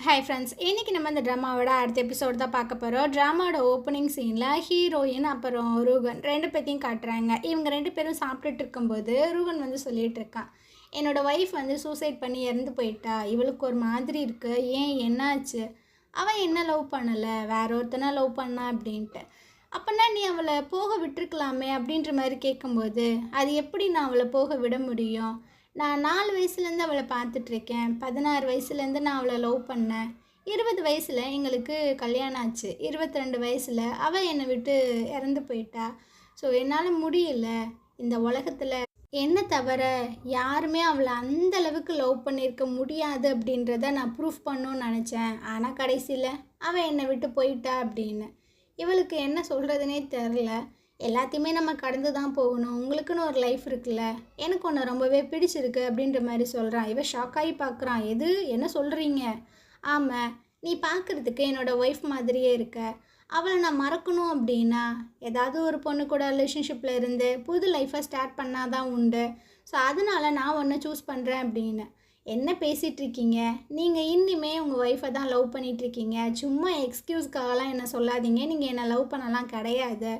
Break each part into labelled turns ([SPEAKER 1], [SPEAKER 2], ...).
[SPEAKER 1] Hi friends, இன்றைக்கி நம்ம இந்த ட்ராமாவோட அடுத்த எபிசோட் தான் பார்க்க போகிறோம். ட்ராமாவோட ஓப்பனிங் சீனில் ஹீரோயின் அப்புறம் ரூகன் ரெண்டு பேர்த்தையும் காட்டுறாங்க. இவங்க ரெண்டு பேரும் சாப்பிட்டுட்டு இருக்கும்போது ரூகன் வந்து சொல்லிகிட்டு இருக்கான், என்னோடய ஒய்ஃப் வந்து சூசைட் பண்ணி இறந்து போயிட்டா, இவளுக்கு ஒரு மாதிரி இருக்குது, ஏன் என்னாச்சு, அவன் என்ன லவ் பண்ணலை, வேற ஒருத்தனா லவ் பண்ணா அப்படின்ட்டு. அப்போனா நீ அவளை போக விட்டுருக்கலாமே அப்படின்ற மாதிரி கேட்கும்போது, அது எப்படி நான் அவளை போக விட முடியும், நான் 4 வயசுலேருந்து அவளை பார்த்துட்ருக்கேன், 16 வயசுலேருந்து நான் அவளை லவ் பண்ணேன், 20 வயசில் எங்களுக்கு கல்யாணம் ஆச்சு, 22 வயசில் அவள் என்னை விட்டு இறந்து போயிட்டா. ஸோ என்னால் முடியல, இந்த உலகத்தில் என்ன தவிர யாருமே அவளை அந்தளவுக்கு லவ் பண்ணியிருக்க முடியாது அப்படின்றத நான் ப்ரூஃப் பண்ணணும்னு நினச்சேன். ஆனால் கடைசியில் அவள் என்னை விட்டு போயிட்டா அப்படின்னு. இவளுக்கு என்ன சொல்கிறதுனே தெரில. எல்லாத்தையுமே நம்ம கடந்து தான் போகணும், உங்களுக்குன்னு ஒரு லைஃப் இருக்குல்ல, எனக்கு ஒன்று ரொம்பவே பிடிச்சிருக்கு அப்படின்ற மாதிரி சொல்கிறான். இவன் ஷாக்காகி பார்க்குறான், எது என்ன சொல்கிறீங்க, ஆமாம் நீ பார்க்குறதுக்கு என்னோடய ஒய்ஃப் மாதிரியே இருக்க, அவளை நான் மறக்கணும் அப்படின்னா ஏதாவது ஒரு பொண்ணு கூட ரிலேஷன்ஷிப்பில் இருந்து புது லைஃப்பை ஸ்டார்ட் பண்ணால் தான் உண்டு. ஸோ அதனால் நான் ஒன்று சூஸ் பண்ணுறேன் அப்படின்னு. என்ன பேசிகிட்ருக்கீங்க, நீங்கள் இன்னிமே உங்கள் ஒய்ஃபை தான் லவ் பண்ணிகிட்ருக்கீங்க, சும்மா எக்ஸ்கியூஸ்க்காகலாம் என்ன சொல்லாதீங்க, நீங்கள் என்னை லவ் பண்ணலாம் கிடையாது,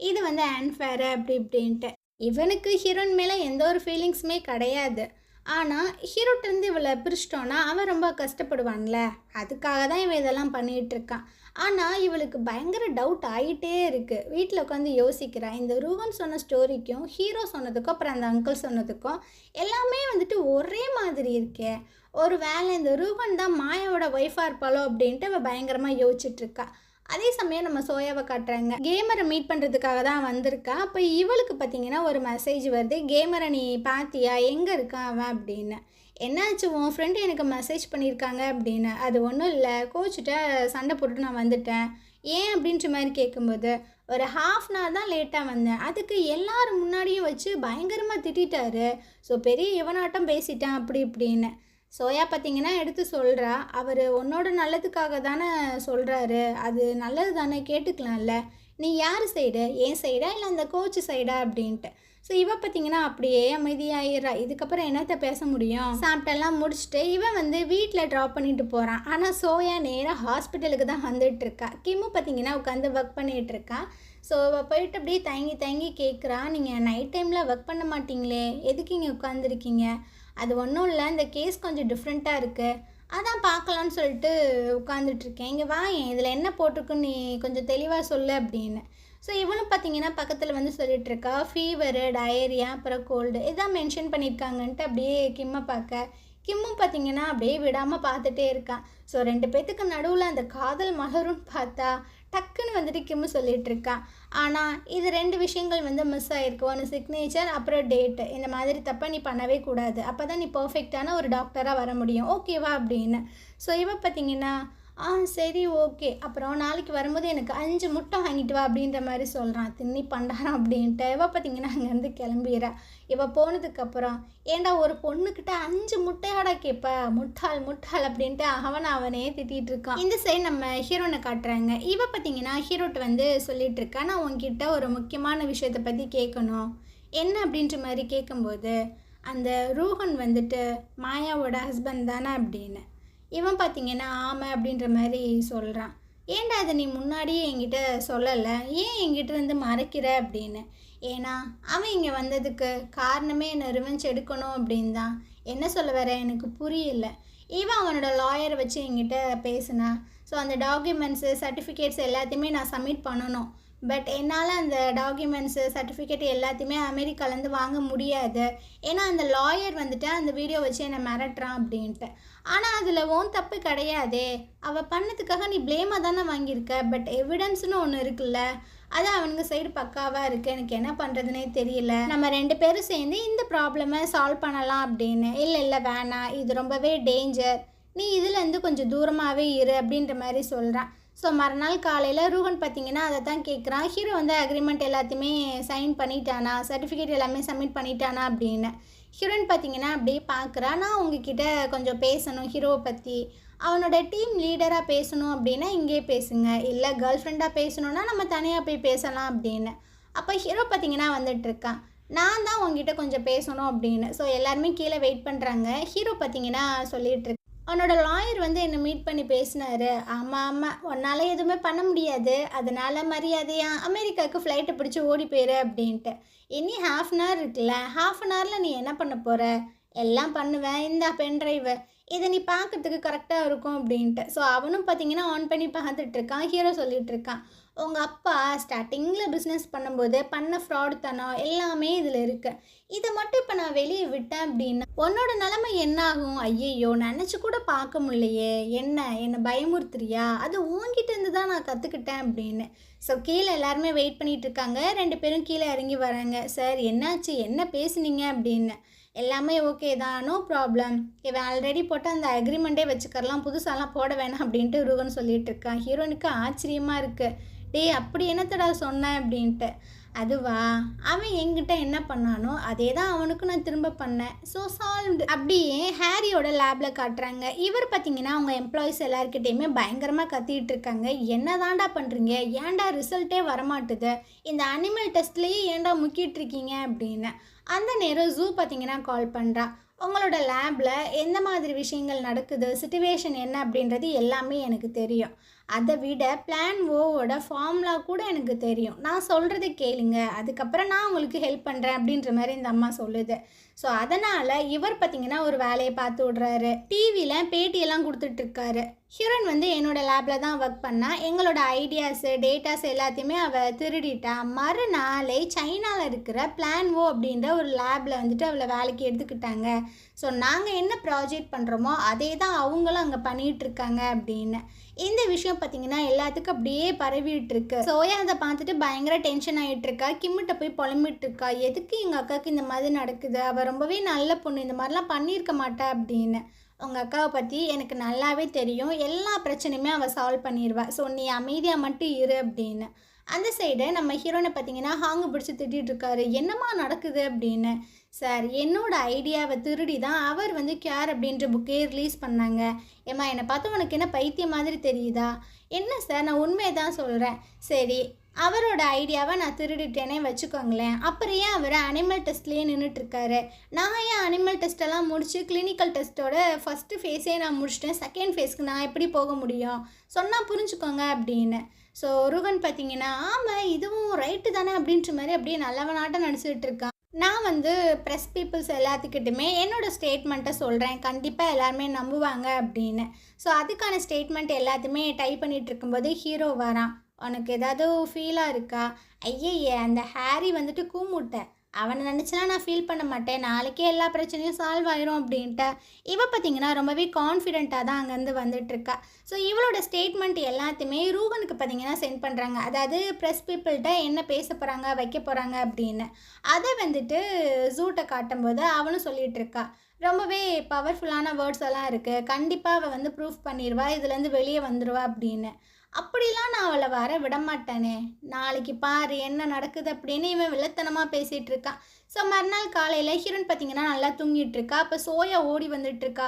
[SPEAKER 1] இது வந்து அன்ஃபேரு அப்படி இப்படின்ட்டு. இவனுக்கு ஹீரோயின் மேலே எந்த ஒரு ஃபீலிங்ஸுமே கிடையாது. ஆனால் ஹீரோட்டேருந்து இவளை பிரிச்சிட்டோன்னா அவன் ரொம்ப கஷ்டப்படுவான்ல, அதுக்காக தான் இவன் இதெல்லாம் பண்ணிகிட்ருக்கான். ஆனால் இவளுக்கு பயங்கர டவுட் ஆகிட்டே இருக்குது. வீட்டில் உட்காந்து யோசிக்கிறான், இந்த ரூகன் சொன்ன ஸ்டோரிக்கும் ஹீரோ சொன்னதுக்கும் அப்புறம் அந்த அங்கிள் சொன்னதுக்கும் எல்லாமே வந்துட்டு ஒரே மாதிரி இருக்கே, ஒரு வேளை இந்த ரூகன் தான் மாயாவோட ஒய்ஃபாக இருப்பாளோ அப்படின்ட்டு அவள் பயங்கரமாக யோசிச்சுட்ருக்கா. அதே சமயம் நம்ம சோயாவை காட்டுறாங்க, கேமரை மீட் பண்ணுறதுக்காக தான் வந்திருக்கா. அப்போ இவளுக்கு பார்த்திங்கன்னா ஒரு மெசேஜ் வருது, கேமரை நீ பார்த்தியா, எங்கே இருக்கான் அவன் அப்படின்னு. என்னாச்சு, உன் ஃப்ரெண்டு எனக்கு மெசேஜ் பண்ணியிருக்காங்க அப்படின்னு. அது ஒன்றும் இல்லை, கோச்சிட்ட சண்டை போட்டு நான் வந்துட்டேன். ஏன் அப்படின்ற மாதிரி கேட்கும்போது, ஒரு ½ hour தான் லேட்டாக வந்தேன், அதுக்கு எல்லோரும் முன்னாடியும் வச்சு பயங்கரமாக திட்டாரு, ஸோ பெரிய இவனாட்டம் பேசிட்டேன் அப்படி இப்படின்னு. சோயா பார்த்திங்கன்னா எடுத்து சொல்கிறா, அவர் உன்னோட நல்லதுக்காக தானே சொல்கிறாரு, அது நல்லது தானே, கேட்டுக்கலாம்ல, நீ யார் சைடு, என் சைடா இல்லை அந்த கோச்சு சைடா அப்படின்ட்டு. ஸோ இவன் பார்த்திங்கன்னா அப்படியே அமைதியாகிடுறா. இதுக்கப்புறம் என்னத்தை பேச முடியும். சாப்பிட்டெல்லாம் முடிச்சுட்டு இவன் வந்து வீட்டில் ட்ராப் பண்ணிட்டு போகிறான். ஆனால் சோயா நேராக ஹாஸ்பிட்டலுக்கு தான் வந்துட்டுருக்கா. கிம்மு பார்த்திங்கன்னா உட்காந்து ஒர்க் பண்ணிகிட்ருக்கா. ஸோ அவள் போயிட்டு அப்படியே தயங்கி தயங்கி கேட்குறா, நீங்கள் நைட் டைமில் ஒர்க் பண்ண மாட்டிங்களே, எதுக்கு இங்கே உட்காந்துருக்கீங்க. அது ஒன்றும் இல்லை, இந்த கேஸ் கொஞ்சம் டிஃப்ரெண்ட்டாக இருக்குது, அதான் பார்க்கலான்னு சொல்லிட்டு உட்காந்துட்ருக்கேன், இங்கே வா, இதில் என்ன போட்டிருக்குன்னு நீ கொஞ்சம் தெளிவாக சொல்லு அப்படின்னு. ஸோ இவனும் பார்த்திங்கன்னா பக்கத்தில் வந்து சொல்லிகிட்ருக்கா, ஃபீவரு, டயரியா, அப்புறம் கோல்டு இதான் மென்ஷன் பண்ணியிருக்காங்கன்ட்டு அப்படியே கிம்மை பார்க்க. கிம்மும் பார்த்திங்கன்னா அப்படியே விடாமல் பார்த்துட்டே இருக்கான். ஸோ 2 பேர்த்துக்கு நடுவில் அந்த காதல் மலரும்னு பார்த்தா டக்குன்னு வந்துட்டு கிம்மு சொல்லிகிட்டு இருக்கான். ஆனால் இது 2 விஷயங்கள் வந்து மிஸ் ஆகிருக்கு, ஒன்று சிக்னேச்சர், அப்புறம் டேட்டு. இந்த மாதிரி தப்பாக நீ பண்ணவே கூடாது, அப்போ தான் நீ பர்ஃபெக்டான ஒரு டாக்டராக வர முடியும், ஓகேவா அப்படின்னு. ஸோ இவன் பார்த்திங்கன்னா சரி ஓகே, அப்புறம் நாளைக்கு வரும்போது எனக்கு 5 முட்டை வாங்கிட்டு வா அப்படின்ற மாதிரி சொல்கிறான். தின்னி பண்டாரான் அப்படின்ட்டு. இவள் பார்த்திங்கன்னா அங்கேருந்து கிளம்பிடுறா. இவள் போனதுக்கப்புறம், ஏண்டா ஒரு பொண்ணுக்கிட்ட 5 முட்டையாடா கேட்பா, முட்டாள் முட்டாள் அப்படின்ட்டு அவனே திட்டிகிட்டு இருக்கான். இந்த சைடு நம்ம ஹீரோனை காட்டுறாங்க. இவள் பார்த்திங்கன்னா ஹீரோட்ட வந்து சொல்லிகிட்டு இருக்கா, நான் உங்ககிட்ட ஒரு முக்கியமான விஷயத்தை பற்றி கேட்கணும், என்ன அப்படின்ற மாதிரி கேட்கும்போது, அந்த ரூஹன் வந்துட்டு மாயாவோட ஹஸ்பண்ட் தானே அப்படின்னு. இவன் பார்த்திங்கன்னா ஆமாம் அப்படின்ற மாதிரி சொல்கிறான். ஏன்டா அதை நீ முன்னாடியே என்கிட்ட சொல்லலை, ஏன் என்கிட்ட இருந்து மறைக்கிற அப்படின்னு. ஏன்னா அவன் இங்கே வந்ததுக்கு காரணமே என்னை ரிவெஞ்ச் எடுக்கணும் அப்படின்னு தான். என்ன சொல்ல வர எனக்கு புரியல. இவன் அவனோட லாயரை வச்சு என்கிட்ட பேசினா. ஸோ அந்த டாக்குமெண்ட்ஸு, சர்டிஃபிகேட்ஸ் எல்லாத்தையுமே நான் சப்மிட் பண்ணணும். பட் என்னால் அந்த டாக்குமெண்ட்ஸு, சர்டிஃபிகேட் எல்லாத்தையுமே அமெரிக்காலேருந்து வாங்க முடியாது, ஏன்னா அந்த லாயர் வந்துட்டு அந்த வீடியோ வச்சு என்னை மிரட்டுறான் அப்படின்ட்டு. ஆனால் அதில் ஓன் தப்பு கிடையாதே, அவள் பண்ணதுக்காக நீ ப்ளேமாக தானே வாங்கியிருக்க, பட் எவிடன்ஸ்னு ஒன்று இருக்குல்ல, அது அவனுங்க சைடு பக்காவாக இருக்குது, எனக்கு என்ன பண்ணுறதுனே தெரியல, நம்ம 2 பேரும் சேர்ந்து இந்த ப்ராப்ளமை சால்வ் பண்ணலாம் அப்படின்னு. இல்லை வேணாம், இது ரொம்பவே டேஞ்சர், நீ இதுலேருந்து கொஞ்சம் தூரமாகவே இரு அப்படின்ற மாதிரி சொல்கிறான். ஸோ மறுநாள் காலையில் ரூகன் பார்த்திங்கன்னா அதை தான் கேட்குறான், ஹீரோ வந்து அக்ரிமெண்ட் எல்லாத்தையுமே சைன் பண்ணிட்டானா, சர்டிஃபிகேட் எல்லாமே சப்மிட் பண்ணிட்டானா அப்படின்னு. ஹீரோயின் பார்த்திங்கன்னா அப்படியே பார்க்குறா, நான் உங்ககிட்ட கொஞ்சம் பேசணும் ஹீரோவை பற்றி, அவனோட டீம் லீடராக பேசணும் அப்படின்னா இங்கே பேசுங்க, இல்லை கேர்ள் ஃப்ரெண்டாக பேசணுன்னா நம்ம தனியாக போய் பேசலாம் அப்படின்னு. அப்போ ஹீரோ பார்த்திங்கன்னா வந்துட்டுருக்கான், நான் தான் உங்ககிட்ட கொஞ்சம் பேசணும் அப்படின்னு. ஸோ எல்லாருமே கீழே வெயிட் பண்ணுறாங்க. ஹீரோ பார்த்திங்கன்னா சொல்லிகிட்ருக்கு, உன்னோட லாயர் வந்து என்னை மீட் பண்ணி பேசினாரு. ஆமாம் ஆமாம், உன்னால் எதுவுமே பண்ண முடியாது, அதனால் மரியாதையா அமெரிக்காவுக்கு ஃப்ளைட்டை பிடிச்சி ஓடி போயிரு அப்படின்ட்டு. இனி ஹாஃப் அன் ஹவர் இருக்குல்ல, ஹாஃப் அன் ஹவரில் நீ என்ன பண்ண போகிற? எல்லாம் பண்ணுவேன், இந்த பென்ட்ரைவை இதை நீ பார்க்கறதுக்கு கரெக்டாக இருக்கும் அப்படின்ட்டு. ஸோ அவனும் பார்த்தீங்கன்னா ஆன் பண்ணி பார்த்துட்ருக்கான். ஹீரோ சொல்லிகிட்டு இருக்கான், உங்கள் அப்பா ஸ்டார்டிங்கில் பிஸ்னஸ் பண்ணும்போது பண்ண ஃப்ராட் தனம் எல்லாமே இதில் இருக்குது. இதை மட்டும் இப்போ நான் வெளியே விட்டேன் அப்படின்னா உன்னோட நிலைமை என்ன ஆகும்? ஐயையோ, நினச்சி கூட பார்க்க முடியலையே, என்னை பயமுறுத்துறியா? அது உங்ககிட்ட இருந்து தான் நான் கற்றுக்கிட்டேன் அப்படின்னு. ஸோ கீழே எல்லாருமே வெயிட் பண்ணிகிட்டு இருக்காங்க. 2 பேரும் கீழே இறங்கி வராங்க. சார் என்னாச்சு, என்ன பேசுனீங்க அப்படின்னு. எல்லாமே ஓகே தான், நோ ப்ராப்ளம், இவன் ஆல்ரெடி போட்டு அந்த அக்ரிமெண்ட்டே வச்சுக்கரலாம், புதுசாலாம் போட வேணாம் அப்படின்ட்டு ரூகன் சொல்லிகிட்டு இருக்கான். ஹீரோனுக்கு ஆச்சரியமாக இருக்குது. டேய் அப்படி என்னத்தடா சொன்னேன் அப்படின்ட்டு. அதுவா, அவன் என்கிட்ட என்ன பண்ணானோ அதே தான் அவனுக்கும் நான் திரும்ப பண்ணேன். So solved. அப்படியே ஹாரியோட லேபில் காட்டுறாங்க. இவர் பார்த்தீங்கன்னா அவங்க எம்ப்ளாயிஸ் எல்லாருக்கிட்டையுமே பயங்கரமாக கத்திட்டு இருக்காங்க. என்ன தாண்டா பண்ணுறீங்க, ஏன்டா ரிசல்ட்டே வரமாட்டுது, இந்த அனிமல் டெஸ்ட்லேயே ஏன்டா முக்கிட்டு இருக்கீங்க அப்படின்னு. அந்த நேரம் ஜூ பார்த்தீங்கன்னா கால் பண்ணுறா. உங்களோட லேபில் எந்த மாதிரி விஷயங்கள் நடக்குது, சிச்சுவேஷன் என்ன அப்படின்றது எல்லாமே எனக்கு தெரியும். அதை விட பிளான் ஓவோட ஃபார்முலா கூட எனக்கு தெரியும். நான் சொல்கிறத கேளுங்க, அதுக்கப்புறம் நான் உங்களுக்கு ஹெல்ப் பண்ணுறேன் அப்படின்ற மாதிரி இந்த அம்மா சொல்லுது. ஸோ அதனால் இவர் பார்த்திங்கன்னா ஒரு வேலையை பார்த்து விட்றாரு. டிவியில் பேட்டியெல்லாம் கொடுத்துட்ருக்காரு. ஹீரோயின் வந்து என்னோடய லேபில் தான் ஒர்க் பண்ணால், எங்களோட ஐடியாஸு டேட்டாஸ் எல்லாத்தையுமே அவள் திருடிட்டா. மறுநாளே சைனாவில் இருக்கிற பிளான் ஓ அப்படின்ற ஒரு லேபில் வந்துட்டு அவளை வேலைக்கு எடுத்துக்கிட்டாங்க. ஸோ நாங்கள் என்ன ப்ராஜெக்ட் பண்ணுறோமோ அதே தான் அவங்களும் அங்கே பண்ணிகிட்ருக்காங்க அப்படின்னு. இந்த விஷயம் பார்த்திங்கன்னா எல்லாத்துக்கும் அப்படியே பரவிட்டுருக்கு. சோயா அதை பார்த்துட்டு பயங்கர டென்ஷன் ஆகிட்டுருக்கா. கிம்மிட்ட போய் புலம்பிட்டுருக்கா, எதுக்கு எங்கள் அக்காவுக்கு இந்த மாதிரி நடக்குது, அவள் ரொம்பவே நல்ல பொண்ணு, இந்த மாதிரிலாம் பண்ணியிருக்க மாட்டா அப்படின்னு. உங்கள் அக்காவை பற்றி எனக்கு நல்லாவே தெரியும், எல்லா பிரச்சனையுமே அவள் சால்வ் பண்ணிடுவா, ஸோ நீ அமைதியாக மட்டும் இரு அப்படின்னு. அந்த சைடு நம்ம ஹீரோனை பார்த்தீங்கன்னா ஹாங்கு பிடிச்சி திட்டிகிட்டு இருக்காரு. என்னம்மா நடக்குது அப்படின்னு. சார் என்னோட ஐடியாவை திருடி தான் அவர் வந்து கேர் அப்படின்ற புக்கே ரிலீஸ் பண்ணாங்க. ஏம்மா என்னை பார்த்து உனக்கு என்ன பைத்தியம் மாதிரி தெரியுதா? என்ன சார், நான் உண்மையை தான் சொல்கிறேன். சரி, அவரோட ஐடியாவை நான் திருடிட்டேனே வச்சுக்கோங்களேன், அப்புறம் ஏன் அவர் அனிமல் டெஸ்ட்லேயே நின்றுட்டுருக்காரு? நான் ஏன் அனிமல் டெஸ்ட்டெல்லாம் முடித்து கிளினிக்கல் டெஸ்ட்டோட ஃபஸ்ட்டு ஃபேஸே நான் முடிச்சிட்டேன், செகண்ட் ஃபேஸ்க்கு நான் எப்படி போக முடியும்? சொன்னால் புரிஞ்சுக்கோங்க அப்படின்னு. ஸோ ருகன் பார்த்தீங்கன்னா ஆமாம் இதுவும் ரைட்டு தானே அப்படின்ற மாதிரி அப்படியே நல்லவனாட்டம் நடிச்சுட்டு இருக்கான். நான் வந்து ப்ரெஸ் பீப்புள்ஸ் எல்லாத்துக்கிட்டுமே என்னோடய ஸ்டேட்மெண்ட்டை சொல்கிறேன், கண்டிப்பாக எல்லாருமே நம்புவாங்க அப்படின்னு. ஸோ அதுக்கான ஸ்டேட்மெண்ட் எல்லாத்தையுமே டைப் பண்ணிகிட்டு இருக்கும்போது ஹீரோ வரான். உனக்கு ஏதாவது ஃபீலாக இருக்கா? ஐயையே, அந்த ஹாரி வந்துட்டு கூமுட்டை, அவனை நினச்சினா நான் ஃபீல் பண்ண மாட்டேன், நாளைக்கே எல்லா பிரச்சனையும் சால்வ் ஆயிரும் அப்படின்ட்டு. இவ பார்த்திங்கன்னா ரொம்பவே கான்ஃபிடென்ட்டாக தான் அங்கேருந்து வந்துட்டுருக்கா. ஸோ இவளோட ஸ்டேட்மெண்ட் எல்லாத்தையுமே ரூகனுக்கு பார்த்திங்கன்னா சென்ட் பண்ணுறாங்க. அதாவது ப்ரெஸ் பீப்புள்கிட்ட என்ன பேச போகிறாங்க வைக்க போகிறாங்க அப்படின்னு. அதை வந்துட்டு ஜூட்டை காட்டும்போது அவனும் சொல்லிகிட்டு இருக்கா, ரொம்பவே பவர்ஃபுல்லான வேர்ட்ஸ் எல்லாம் இருக்குது, கண்டிப்பாக அவள் வந்து ப்ரூஃப் பண்ணிடுவா, இதுலேருந்து வெளியே வந்துடுவா அப்படின்னு. அப்படிலாம் நான் அவளை வர விடமாட்டேனே, நாளைக்கு பாரு என்ன நடக்குது அப்படின்னு இவன் வில்லத்தனமாக பேசிகிட்டு இருக்கான். ஸோ மறுநாள் காலையில் ஹீரோன் பார்த்திங்கன்னா நல்லா தூங்கிட்டு இருக்கா. அப்போ சோயா ஓடி வந்துட்டுருக்கா.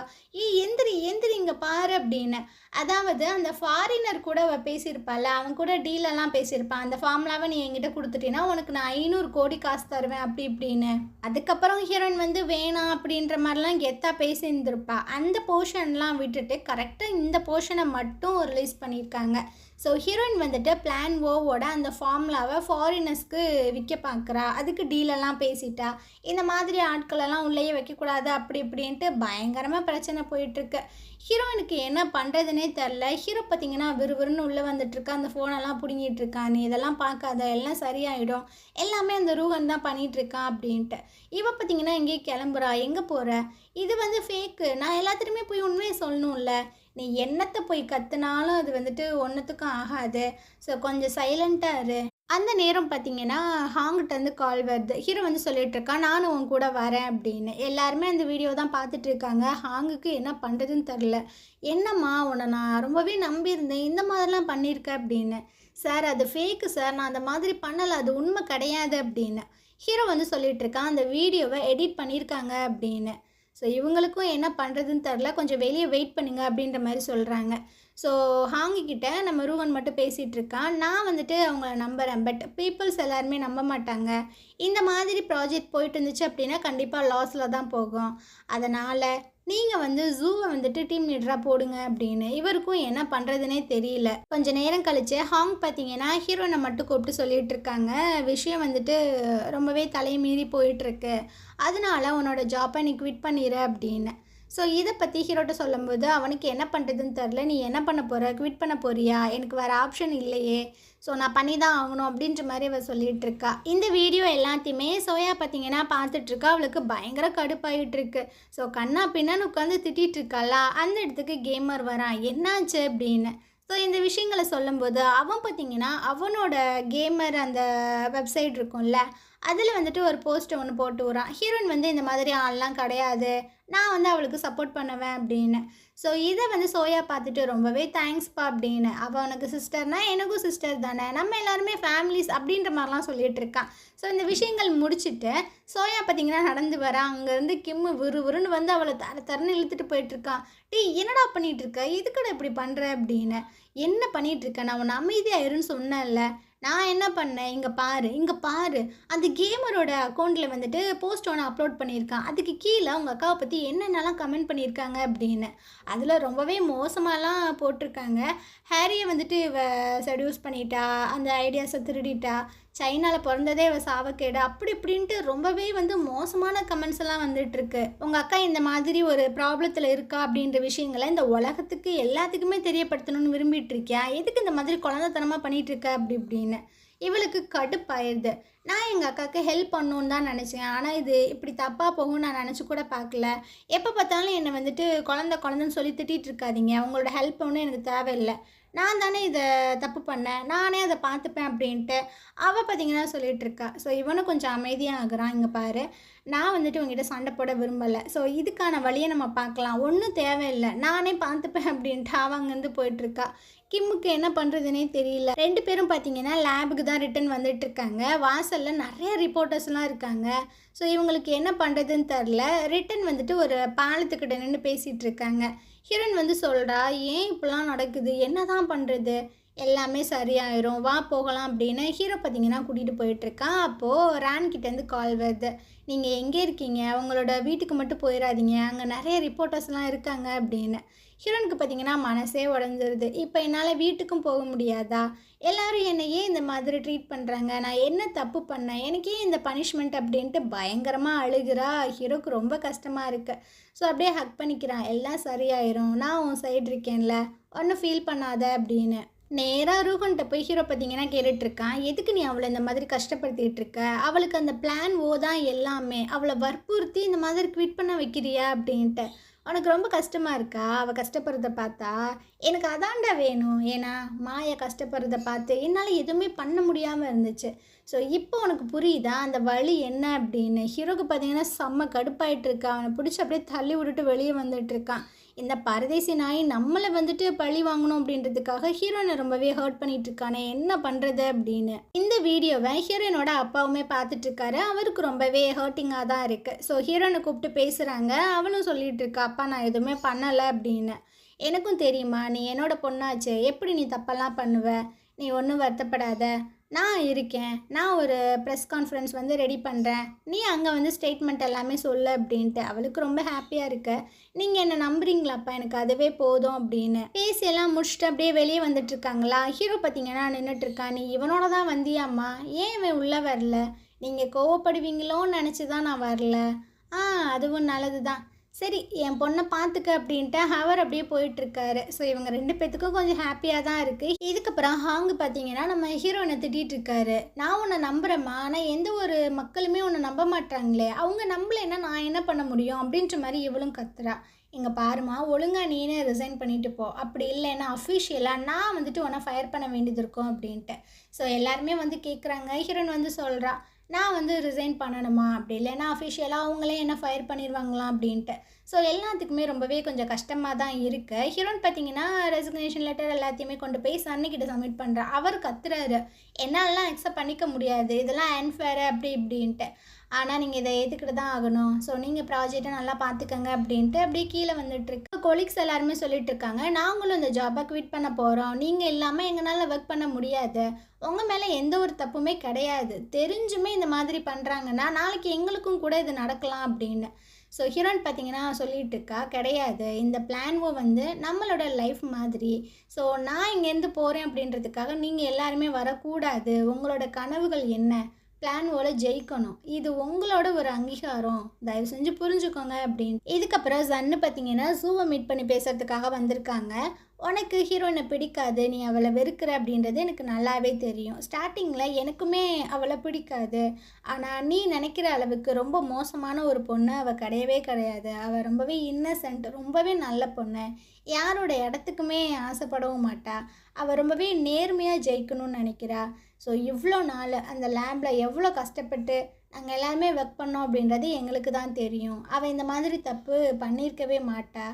[SPEAKER 1] எந்திரி எந்திரி இங்கே பாரு அப்படின்னு. அதாவது அந்த ஃபாரினர் கூட அவள் பேசியிருப்பாள், அவன் கூட டீலெல்லாம் பேசியிருப்பான், அந்த ஃபார்முலாவை நீ என்கிட்ட கொடுத்துட்டீங்கன்னா உனக்கு நான் 500 கோடி காசு தருவேன் அப்படி இப்படின்னு. அதுக்கப்புறம் ஹீரோயின் வந்து வேணாம் அப்படின்ற மாதிரிலாம் கெத்தாக பேசியிருந்திருப்பா. அந்த போர்ஷன்லாம் விட்டுட்டு கரெக்டாக இந்த போர்ஷனை மட்டும் ரிலீஸ் பண்ணியிருக்காங்க. ஸோ ஹீரோயின் வந்துட்டு பிளான் ஓவோட அந்த ஃபார்முலாவை ஃபாரினர்ஸ்க்கு விற்க பார்க்குறா, அதுக்கு டீலெல்லாம் பேசிட்டா. இந்த மாதிரி ஆட்களெல்லாம் உள்ளேயே வைக்கக்கூடாது அப்படி இப்படின்ட்டு பயங்கரமாக பிரச்சனை போயிட்டுருக்கு. ஹீரோயினுக்கு என்ன பண்ணுறதுனே தெரில. ஹீரோ பார்த்திங்கன்னா விறுவிறுன்னு உள்ளே வந்துட்டுருக்கா, அந்த ஃபோனெல்லாம் பிடுங்கிட்டு இருக்கான். நீ இதெல்லாம் பார்க்காத, எல்லாம் சரியாயிடும், எல்லாமே அந்த ரூகன் தான் பண்ணிகிட்ருக்கான் அப்படின்ட்டு. இவ பார்த்திங்கன்னா எங்கேயும் கிளம்புறா. எங்கே போகிற? இது வந்து ஃபேக்கு, நான் எல்லாத்துலேயுமே போய் உண்மையை சொல்லணும்ல, நீ என்னத்தை போய் கற்றுனாலும் அது வந்துட்டு ஒன்றுத்துக்கும் ஆகாது, ஸோ கொஞ்சம் சைலண்ட்டாக இரு. அந்த நேரம் பார்த்திங்கன்னா ஹாங்கிட்டேருந்து கால் வருது. ஹீரோ வந்து சொல்லிகிட்ருக்கான், நானும் உன் கூட வரேன் அப்படின்னு. எல்லாருமே அந்த வீடியோ தான் பார்த்துட்ருக்காங்க. ஹாங்குக்கு என்ன பண்ணுறதுன்னு தெரில. என்னம்மா, உன்னை நான் ரொம்பவே நம்பியிருந்தேன், இந்த மாதிரிலாம் பண்ணியிருக்க அப்படின்னு. சார் அது ஃபேக்கு சார், நான் அந்த மாதிரி பண்ணலை, அது உண்மை கிடையாது அப்படின்னு. ஹீரோ வந்து சொல்லிகிட்ருக்கான், அந்த வீடியோவை எடிட் பண்ணியிருக்காங்க அப்படின்னு. ஸோ இவங்களுக்கும் என்ன பண்ணுறதுன்னு தெரில, கொஞ்சம் வெளியே வெயிட் பண்ணுங்க அப்படின்ற மாதிரி சொல்கிறாங்க. ஸோ ஹாங்கிக்கிட்ட நம்ம ரூகன் மட்டும் பேசிகிட்டு இருக்கான். நான் வந்துட்டு அவங்கள நம்புகிறேன், பட் பீப்புள்ஸ் எல்லாருமே நம்ப மாட்டாங்க. இந்த மாதிரி ப்ராஜெக்ட் போயிட்டு இருந்துச்சு அப்படின்னா கண்டிப்பாக லாஸில் தான் போகும். அதனால் நீங்கள் வந்து ஜூவை வந்துட்டு டீம் லீடராக போடுங்க அப்படின்னு. இவருக்கும் என்ன பண்ணுறதுனே தெரியல. கொஞ்சம் நேரம் கழிச்சு ஹாங் பார்த்தீங்கன்னா ஹீரோனை மட்டும் கூப்பிட்டு சொல்லிட்டு இருக்காங்க, விஷயம் வந்துட்டு ரொம்பவே தலைமீறி போயிட்டுருக்கு, அதனால உன்னோட ஜாப்பை நீ குவிட் பண்ணிடு அப்படின்னு. ஸோ இதை பற்றி ஹீரோட்ட சொல்லும்போது அவனுக்கு என்ன பண்ணுறதுன்னு தெரில. நீ என்ன பண்ண போகிற, குவிட் பண்ண போறியா, எனக்கு வேறு ஆப்ஷன் இல்லையே, ஸோ நான் பண்ணி தான் ஆகணும் அப்படின்ற மாதிரி அவள் சொல்லிகிட்டு இருக்கா. இந்த வீடியோ எல்லாத்தையுமே சோயா பார்த்தீங்கன்னா பார்த்துட்ருக்கா. அவளுக்கு பயங்கர கடுப்பாயிட்டுருக்கு. ஸோ கண்ணா பின்னான்னு உட்காந்து திட்டிகிட்டு இருக்காளா, அந்த இடத்துக்கு கேமர் வரான், என்னாச்சு அப்படின்னு. ஸோ இந்த விஷயங்களை சொல்லும்போது அவன் பார்த்திங்கன்னா அவனோட கேமர் அந்த வெப்சைட் இருக்கும்ல, அதில் வந்துட்டு ஒரு போஸ்ட்டை ஒன்று போட்டு விட்றான். ஹீரோயின் வந்து இந்த மாதிரி ஆள்லாம் கிடையாது, நான் வந்து அவளுக்கு சப்போர்ட் பண்ணுவேன் அப்படின்னு. ஸோ இதை வந்து சோயா பார்த்துட்டு ரொம்பவே தேங்க்ஸ்ப்பா அப்படின்னு. அவள் உனக்கு சிஸ்டர்னால் எனக்கும் சிஸ்டர் தானே, நம்ம எல்லாருமே ஃபேமிலிஸ் அப்படின்ற மாதிரிலாம் சொல்லிகிட்டு இருக்கான். ஸோ இந்த விஷயங்கள் முடிச்சுட்டு சோயா பார்த்திங்கன்னா நடந்து வரா. அங்கேருந்து கிம்மு விறுவிறுன்னு வந்து அவளை தரன்னு இழுத்துட்டு போயிட்டுருக்கான். டீ என்னடா பண்ணிகிட்ருக்க, இதுக்கடா இப்படி பண்ணுற அப்படின்னு. என்ன பண்ணிகிட்ருக்க, நான் உன்னை அமைதியாக இருன்னு சொன்னேன்ல, நான் என்ன பண்ணேன், இங்கே பாரு அந்த கேமரோட அக்கௌண்ட்டில் வந்துட்டு போஸ்ட் ஒன்று அப்லோட் பண்ணியிருக்கான், அதுக்கு கீழே உங்கள் அக்காவை பற்றி என்னென்னலாம் கமெண்ட் பண்ணியிருக்காங்க அப்படின்னு. அதில் ரொம்பவே மோசமாலாம் போட்டிருக்காங்க. ஹேரியை வந்துட்டு இவ செடியூஸ் பண்ணிட்டா, அந்த ஐடியாஸை திருடிட்டா, சைனாவில் பிறந்ததே இவ சாவக்கேடு, அப்படி இப்படின்ட்டு ரொம்பவே வந்து மோசமான கமெண்ட்ஸ் எல்லாம் வந்துட்டுருக்கு. உங்கள் அக்கா இந்த மாதிரி ஒரு ப்ராப்ளத்தில் இருக்கா அப்படின்ற விஷயங்களை இந்த உலகத்துக்கு எல்லாத்துக்குமே தெரியப்படுத்தணும்னு விரும்பிட்டு இருக்கியா, எதுக்கு இந்த மாதிரி குழந்தைத்தனமாக பண்ணிகிட்டு இருக்க அப்படி இப்படின்னு. இவளுக்கு கடுப்பாயிருது. நான் எங்கள் அக்காவுக்கு ஹெல்ப் பண்ணணுன்னு தான் நினச்சேன், ஆனால் இது இப்படி தப்பாக போகும்னு நான் நினச்சி கூட பார்க்கல. எப்போ பார்த்தாலும் என்னை வந்துட்டு குழந்தைன்னு சொல்லி திட்டிகிட்டு இருக்காதீங்க, உங்களோட ஹெல்ப் ஒன்றும் எனக்கு தேவையில்லை, நான் தானே இதை தப்பு பண்ணேன், நானே அதை பார்த்துப்பேன் அப்படின்ட்டு அவள் பார்த்திங்கன்னா சொல்லிகிட்ருக்கா. ஸோ இவனும் கொஞ்சம் அமைதியாக ஆகுறான். இங்கே பாரு, நான் வந்துட்டு உங்ககிட்ட சண்டை போட விரும்பலை, ஸோ இதுக்கான வழியை நம்ம பார்க்கலாம், ஒன்றும் தேவையில்லை, நானே பார்த்துப்பேன் அப்படின்ட்டு அவள் அங்கேருந்து போயிட்டுருக்கா. கிம்முக்கு என்ன பண்ணுறதுனே தெரியல. 2 பேரும் பார்த்தீங்கன்னா லேபுக்கு தான் ரிட்டன் வந்துட்டுருக்காங்க. வாசலில் நிறைய ரிப்போர்ட்டர்ஸ்லாம் இருக்காங்க. ஸோ இவங்களுக்கு என்ன பண்ணுறதுன்னு தெரில. ரிட்டன் வந்துட்டு ஒரு பாலத்துக்கிட்ட நின்று பேசிகிட்டு இருக்காங்க. ஹீரோயின் வந்து சொல்கிறா, ஏன் இப்படிலாம் நடக்குது, என்ன தான் பண்ணுறது, எல்லாமே சரியாயிரும், வா போகலாம் அப்படின்னு ஹீரோ பார்த்தீங்கன்னா கூட்டிகிட்டு போயிட்டுருக்கான். அப்போது ரான்கிட்டேருந்து கால் வருது, நீங்கள் எங்கே இருக்கீங்க, அவங்களோட வீட்டுக்கு மட்டும் போயிடாதீங்க, அங்கே நிறைய ரிப்போர்ட்டர்ஸ்லாம் இருக்காங்க அப்படின்னு. ஹீரோனுக்கு பார்த்தீங்கன்னா மனசே உடஞ்சிருது. இப்போ என்னால் வீட்டுக்கும் போக முடியாதா, எல்லோரும் என்னையே இந்த மாதிரி ட்ரீட் பண்ணுறாங்க, நான் என்ன தப்பு பண்ணேன், எனக்கே இந்த பனிஷ்மெண்ட் அப்படின்ட்டு பயங்கரமாக அழுகிறா. ஹீரோக்கு ரொம்ப கஷ்டமாக இருக்குது. ஸோ அப்படியே ஹக் பண்ணிக்கிறான், எல்லாம் சரியாயிரும், நான் உன் சைடு இருக்கேன்ல, ஒன்றும் ஃபீல் பண்ணாத அப்படின்னு. நேராக ரூஹன்கிட்ட போய் ஹீரோ பார்த்தீங்கன்னா கேட்டுட்ருக்கான், எதுக்கு நீ அவளை இந்த மாதிரி கஷ்டப்படுத்திகிட்டு இருக்க, அவளுக்கு அந்த பிளான் ஓ தான் எல்லாமே, அவளை வற்புறுத்தி இந்த மாதிரி குவிட் பண்ண வைக்கிறியா அப்படின்ட்டு. உனக்கு ரொம்ப கஷ்டமாக இருக்கா அவள் கஷ்டப்படுறத பார்த்தா, எனக்கு அதாண்டா வேணும், ஏன்னா மாயா கஷ்டப்படுறத பார்த்து என்னால் எதுவுமே பண்ண முடியாமல் இருந்துச்சு. ஸோ இப்போ உனக்கு புரியுதா அந்த வழி என்ன அப்படின்னு. ஹீரோக்கு பார்த்தீங்கன்னா செம்ம கடுப்பாயிட்டு அவனை பிடிச்சி அப்படியே தள்ளி விட்டுட்டு வெளியே வந்துட்டுருக்கான். இந்த பரதேசி நாய் நம்மளை வந்துட்டு பழி வாங்கணும் அப்படின்றதுக்காக ஹீரோயினை ரொம்பவே ஹர்ட் பண்ணிட்டு இருக்கானே, என்ன பண்ணுறது அப்படின்னு. இந்த வீடியோவை ஹீரோயினோட அப்பாவுமே பார்த்துட்ருக்காரு. அவருக்கு ரொம்பவே ஹர்ட்டிங்காக தான் இருக்குது. ஸோ ஹீரோயினை கூப்பிட்டு பேசுகிறாங்க. அவளும் சொல்லிகிட்டு இருக்கா, அப்பா நான் எதுவுமே பண்ணலை அப்படின்னு. எனக்கும் தெரியுமா, நீ என்னோட பொண்ணாச்சு, எப்படி நீ தப்பெல்லாம் பண்ணுவ, நீ ஒன்றும் வருத்தப்படாத, நான் இருக்கேன், நான் ஒரு ப்ரெஸ் கான்ஃபரன்ஸ் வந்து ரெடி பண்ணுறேன், நீ அங்கே வந்து ஸ்டேட்மெண்ட் எல்லாமே சொல்லு அப்படின்ட்டு. அவளுக்கு ரொம்ப ஹாப்பியாக இருக்க. நீங்கள் என்ன நம்புறீங்களாப்பா, எனக்கு அதுவே போதும் அப்படின்னு பேசியெல்லாம் முடிச்சுட்டு அப்படியே வெளியே வந்துட்டுருக்காங்களா. ஹீரோ பார்த்தீங்கன்னா நின்றுட்டுருக்கா. நீ இவனோட தான் வந்தியாம்மா, ஏன் இவன் உள்ளே வரல, நீங்கள் கோவப்படுவீங்களோன்னு நினச்சி தான் நான் வரல. அதுவும் நல்லது தான், சரி என் பொண்ணை பார்த்துக்க அப்படின்ட்டு அவர் அப்படியே போயிட்டுருக்காரு. ஸோ இவங்க 2 பேத்துக்கும் கொஞ்சம் ஹாப்பியாக தான் இருக்குது. இதுக்கப்புறம் ஹாங்கு பார்த்தீங்கன்னா நம்ம ஹீரோயினை திட்டிகிட்டு இருக்காரு. நான் உன்னை நம்புகிறேம்மா, ஆனால் எந்த ஒரு மக்களுமே உன்னை நம்ப மாட்டாங்களே, அவங்க நம்பலைன்னா நான் என்ன பண்ண முடியும் அப்படின்ற மாதிரி இவளும் கத்துறா. இங்கே பாருமா, ஒழுங்காக நீனே ரிசைன் பண்ணிட்டு போ, அப்படி இல்லைன்னா அஃபிஷியலாக நான் வந்துட்டு உன்னை ஃபயர் பண்ண வேண்டியது இருக்கும் அப்படின்ட்டு. ஸோ எல்லாருமே வந்து கேட்குறாங்க. ஹீரோயின் வந்து சொல்கிறா, நான் வந்து ரிசைன் பண்ணணுமா, அப்படி இல்லைன்னா அஃபிஷியலாக அவங்களே என்ன ஃபயர் பண்ணிடுவாங்களாம் அப்படின்ட்டு. ஸோ எல்லாத்துக்குமே ரொம்பவே கொஞ்சம் கஷ்டமாக தான் இருக்குது. ஹீரோயின் பார்த்தீங்கன்னா ரெசிக்னேஷன் லெட்டர் எல்லாத்தையுமே கொண்டு போய் சன்னிக்கிட்ட சப்மிட் பண்ணுறா. அவர் கத்துறாரு, என்னாலலாம் அக்செப்ட் பண்ணிக்க முடியாது, இதெல்லாம் அன்ஃபேரு அப்படி இப்படின்ட்டு, ஆனால் நீங்கள் இதை ஏற்றுக்கிட்டு தான் ஆகணும், ஸோ நீங்கள் ப்ராஜெக்டை நல்லா பார்த்துக்கங்க அப்படின்ட்டு அப்படியே கீழே வந்துட்டுருக்கு. கொலீக்ஸ் எல்லாருமே சொல்லிட்டு இருக்காங்க, நாங்களும் இந்த ஜாபை குவிட் பண்ண போகிறோம், நீங்கள் இல்லாமல் எங்களால் ஒர்க் பண்ண முடியாது, உங்கள் மேலே எந்த ஒரு தப்புமே கிடையாது, தெரிஞ்சுமே இந்த மாதிரி பண்ணுறாங்கன்னா நாளைக்கு எங்களுக்கும் கூட இது நடக்கலாம் அப்படின்னு. ஸோ ஹீரோயின் பார்த்தீங்கன்னா சொல்லிட்டு இருக்கா, கிடையாது இந்த பிளான்வோ வந்து நம்மளோட லைஃப் மாதிரி. ஸோ நான் இங்கேருந்து போகிறேன் அப்படின்றதுக்காக நீங்கள் எல்லாருமே வரக்கூடாது. உங்களோட கனவுகள் என்ன, பிளான்வோல ஜெயிக்கணும், இது உங்களோட ஒரு அங்கீகாரம், தயவு செஞ்சு புரிஞ்சுக்கோங்க அப்படின்னு. இதுக்கப்புறம் ஜன்னு பார்த்தீங்கன்னா ஜூவை மீட் பண்ணி பேசுறதுக்காக வந்திருக்காங்க. உனக்கு ஹீரோயினை பிடிக்காது, நீ அவளை வெறுக்கிற அப்படின்றது எனக்கு நல்லாவே தெரியும். ஸ்டார்டிங்கில் எனக்குமே அவளை பிடிக்காது. ஆனால் நீ நினைக்கிற அளவுக்கு ரொம்ப மோசமான ஒரு பொண்ணு அவள் கிடையவே கிடையாது. அவள் ரொம்பவே இன்னசென்ட், ரொம்பவே நல்ல பொண்ணு. யாரோட இடத்துக்குமே ஆசைப்படவும் மாட்டா. அவள் ரொம்பவே நேர்மையாக ஜெயிக்கணும்னு நினைக்கிறா. ஸோ இவ்வளோ நாள் அந்த லேபில் எவ்வளோ கஷ்டப்பட்டு நாங்கள் எல்லாருமே ஒர்க் பண்ணோம் அப்படின்றது எங்களுக்கு தான் தெரியும். அவள் இந்த மாதிரி தப்பு பண்ணியிருக்கவே மாட்டா.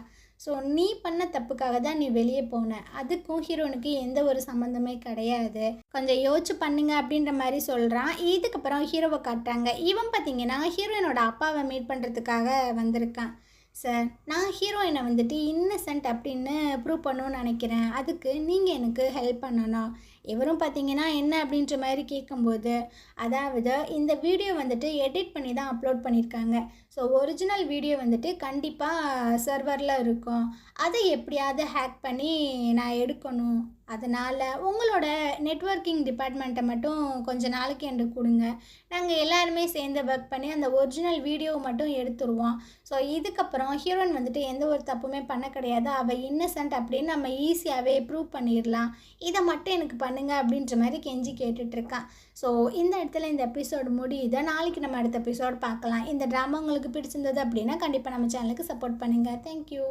[SPEAKER 1] ஸோ நீ பண்ண தப்புக்காக தான் நீ வெளியே போன, அதுக்கும் ஹீரோனுக்கு எந்த ஒரு சம்மந்தமே கிடையாது, கொஞ்சம் யோசிச்சு பண்ணுங்க அப்படின்ற மாதிரி சொல்கிறான். இதுக்கப்புறம் ஹீரோவை காட்டுறாங்க. இவன் பார்த்தீங்கன்னா ஹீரோயினோட அப்பாவை மீட் பண்ணுறதுக்காக வந்திருக்கான். சார், நான் ஹீரோயினை வந்துட்டு இன்னசென்ட் அப்படின்னு ப்ரூவ் பண்ணணும்னு நினைக்கிறேன். அதுக்கு நீங்கள் எனக்கு ஹெல்ப் பண்ணணும். இவரும் பார்த்தீங்கன்னா என்ன அப்படின்ற மாதிரி கேட்கும்போது, அதாவது இந்த வீடியோ வந்துட்டு எடிட் பண்ணி தான் அப்லோட் பண்ணியிருக்காங்க. ஸோ ஒரிஜினல் வீடியோ வந்துட்டு கண்டிப்பாக சர்வரில் இருக்கும். அதை எப்படியாவது ஹேக் பண்ணி நான் எடுக்கணும். அதனால் உங்களோட நெட்வொர்க்கிங் டிபார்ட்மெண்ட்டை மட்டும் கொஞ்ச நாளைக்கு எனக்கு கொடுங்க. நாங்கள் எல்லாருமே சேர்ந்து ஒர்க் பண்ணி அந்த ஒரிஜினல் வீடியோவை மட்டும் எடுத்துருவோம். ஸோ இதுக்கப்புறம் ஹீரோயின் வந்துட்டு எந்த ஒரு தப்புமே பண்ண கிடையாது, அவள் இன்னசென்ட் அப்படின்னு நம்ம ஈஸியாகவே ப்ரூவ் பண்ணிடலாம். இதை மட்டும் எனக்கு பண்ணுங்க அப்படின்ற மாதிரி கெஞ்சி கேட்டுட்ருக்கான். ஸோ இந்த இடத்துல இந்த எபிசோடு முடியுது. நாளைக்கு நம்ம அடுத்த எபிசோடு பார்க்கலாம். இந்த ட்ராமா உங்களுக்கு பிடிச்சிருந்தது அப்படின்னா கண்டிப்பாக நம்ம சேனலுக்கு சப்போர்ட் பண்ணுங்கள். தேங்க்யூ.